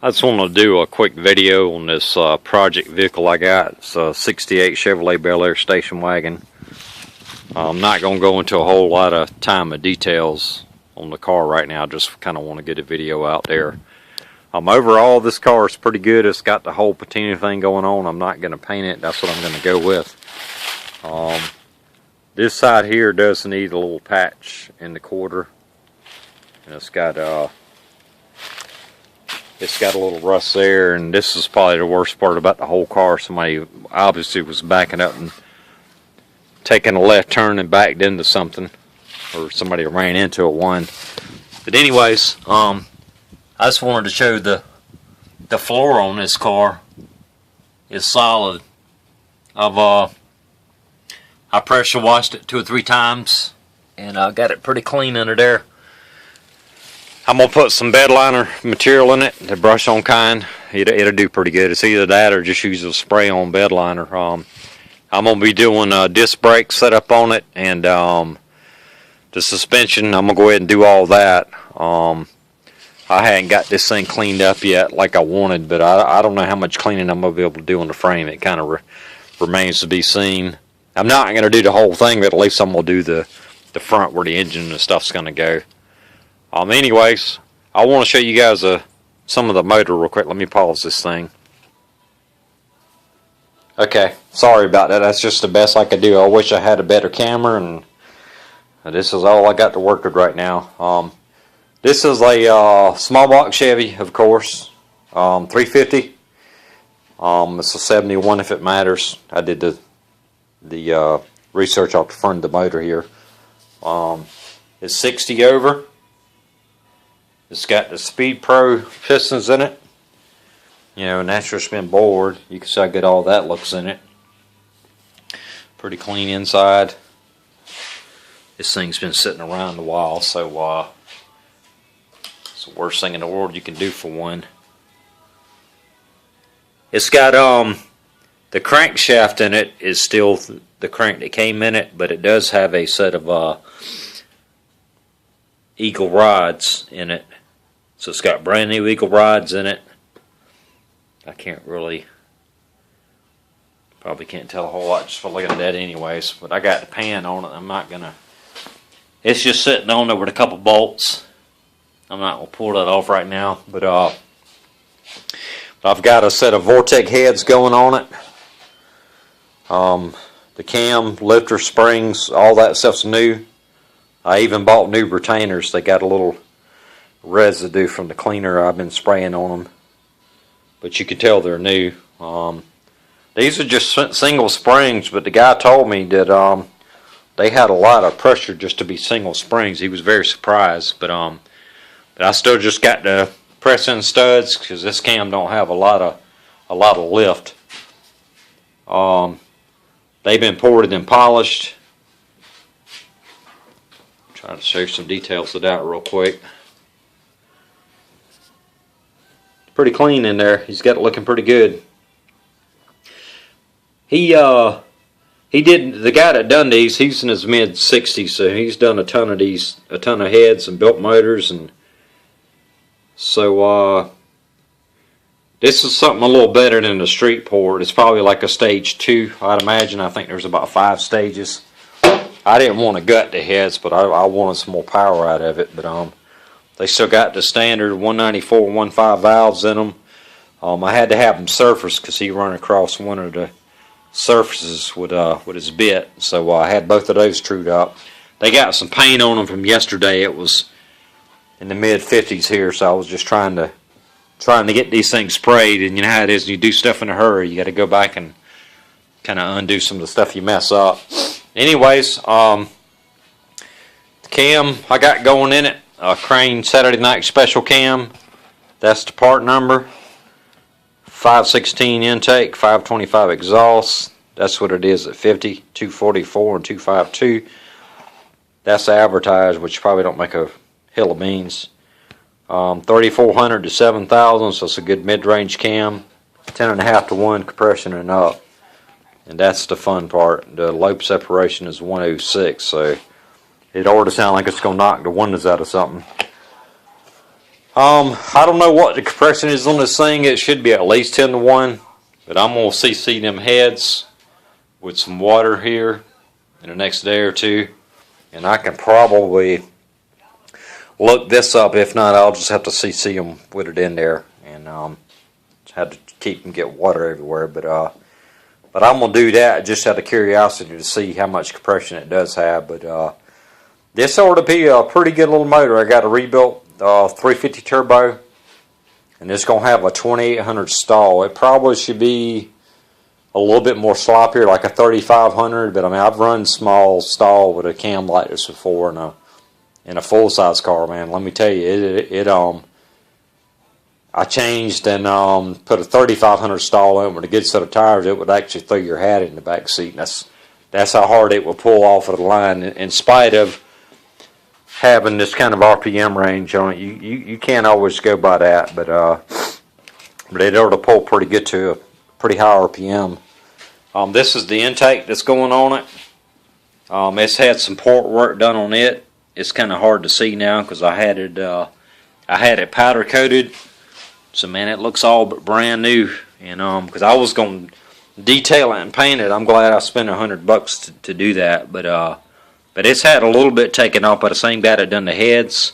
I just want to do a quick video on this project vehicle I got. It's a 68 Chevrolet Bel-Air station wagon. I'm not going to go into a whole lot of time of details on the car right now. Just kind of want to get a video out there. Overall, this car is pretty good. It's got the whole patina thing going on. I'm not going to paint it. That's what I'm going to go with. This side here does need a little patch in the quarter. And it's got a little rust there, and this is probably the worst part about the whole car. Somebody obviously was backing up and taking a left turn and backed into something, or somebody ran into one. But anyways, I just wanted to show the floor on this car is solid. I pressure washed it 2 or 3 times, and I got it pretty clean under there. I'm going to put some bed liner material in it, the brush on kind. It'll do pretty good. It's either that or just use a spray on bed liner. I'm going to be doing a disc brake setup on it, and the suspension, I'm going to go ahead and do all that. I hadn't got this thing cleaned up yet like I wanted, but I don't know how much cleaning I'm going to be able to do on the frame. It kind of remains to be seen. I'm not going to do the whole thing, but at least I'm going to do the front where the engine and stuff's going to go. Anyways, I want to show you guys some of the motor real quick. Let me pause this thing. Okay, sorry about that. That's just the best I could do. I wish I had a better camera, and this is all I got to work with right now. This is a small block Chevy, of course, 350. It's a 71 if it matters. I did the research off the front of the motor here. It's 60 over. It's got the Speed Pro pistons in it. You know, natural spin board. You can see how good all that looks in it. Pretty clean inside. This thing's been sitting around a while, so it's the worst thing in the world you can do for one. It's got the crankshaft in it is still the crank that came in it, but it does have a set of Eagle rods in it. So it's got brand new Eagle rods in it. I probably can't tell a whole lot just for looking at that anyways, but I got the pan on it. I'm not gonna, it's just sitting on there with a couple bolts. I'm not gonna pull that off right now, but I've got a set of Vortec heads going on it. The cam, lifter, springs, all that stuff's new. I even bought new retainers. They got a little residue from the cleaner I've been spraying on them, but you can tell they're new. These are just single springs, but the guy told me that they had a lot of pressure just to be single springs. He was very surprised, but I still just got to press in studs because this cam don't have a lot of lift. They've been ported and polished. Trying to show some details of that real quick. Pretty clean in there. He's got it looking pretty good. He did, the guy that done these, he's in his mid-60s, so he's done a ton of these, a ton of heads and built motors, and so this is something a little better than the street port. It's probably like a stage 2, I'd imagine. I think there's about 5 stages. I didn't want to gut the heads, but I wanted some more power out of it. But they still got the standard 194 1.5 valves in them. I had to have them surfaced because he run across one of the surfaces with his bit, so I had both of those trued up. They got some paint on them from yesterday. It was in the mid-50s here, so I was just trying to get these things sprayed. And you know how it is, you do stuff in a hurry. You got to go back and kind of undo some of the stuff you mess up. Anyways, the cam I got going in it, Crane Saturday Night Special Cam. That's the part number. 516 intake, 525 exhaust. That's what it is at 50, 244, and 252. That's advertised, which probably don't make a hill of beans. 3,400 to 7,000, so it's a good mid-range cam. 10.5 to 1 compression and up. And that's the fun part. The lobe separation is 106, so it ought to sound like it's going to knock the windows out of something. I don't know what the compression is on this thing. It should be at least 10 to 1, but I'm gonna CC them heads with some water here in the next day or two, and I can probably look this up. If not, I'll just have to CC them with it in there, and have to keep them get water everywhere. But I'm gonna do that just out of curiosity to see how much compression it does have. But this ought to be a pretty good little motor. I got a rebuilt 350 turbo, and it's gonna have a 2800 stall. It probably should be a little bit more sloppier, like a 3500. But I mean, I've run small stall with a cam like this before in a full size car, man. Let me tell you, I changed and put a 3500 stall in with a good set of tires. It would actually throw your hat in the back seat. And that's how hard it would pull off of the line, in spite of having this kind of RPM range on it. You can't always go by that, but it ought to pull pretty good to a pretty high RPM. This is the intake that's going on it. It's had some port work done on it. It's kind of hard to see now because I had it powder coated. So man, it looks all but brand new. And because I was going to detail it and paint it, I'm glad I spent $100 to do that. But it's had a little bit taken off by the same guy that done the heads.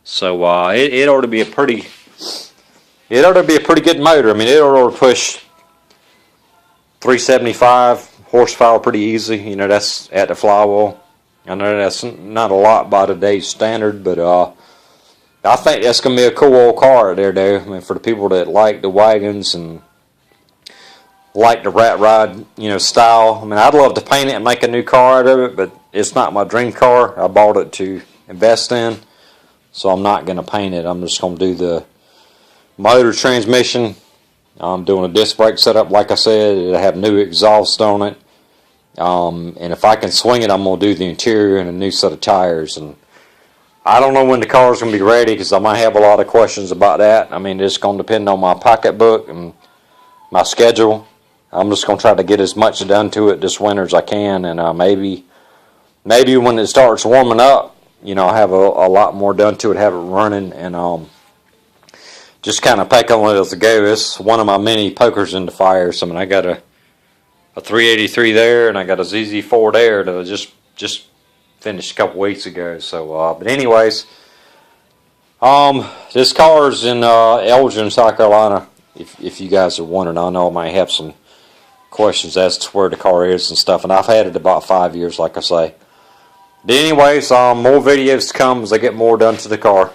So it ought to be a pretty good motor. I mean, it ought to push 375 horsepower pretty easy. You know, that's at the flywheel. I know that's not a lot by today's standard, but I think that's going to be a cool old car there, though. I mean, for the people that like the wagons and like the rat ride, style. I mean, I'd love to paint it and make a new car out of it, but it's not my dream car. I bought it to invest in, so I'm not going to paint it. I'm just going to do the motor, transmission. I'm doing a disc brake setup, like I said. It'll have new exhaust on it. And if I can swing it, I'm going to do the interior and a new set of tires. And I don't know when the car's going to be ready because I might have a lot of questions about that. I mean, it's going to depend on my pocketbook and my schedule. I'm just going to try to get as much done to it this winter as I can. And maybe when it starts warming up, I'll have a lot more done to it, have it running, and just kind of pack on it as it goes. It's one of my many pokers in the fire. So, I mean, I got a 383 there, and I got a ZZ4 there that I just finished a couple weeks ago. So, but anyways, this car's in Elgin, South Carolina. If you guys are wondering, I know I might have some questions as to where the car is and stuff, and I've had it about 5 years, like I say. But anyways, more videos to come as I get more done to the car.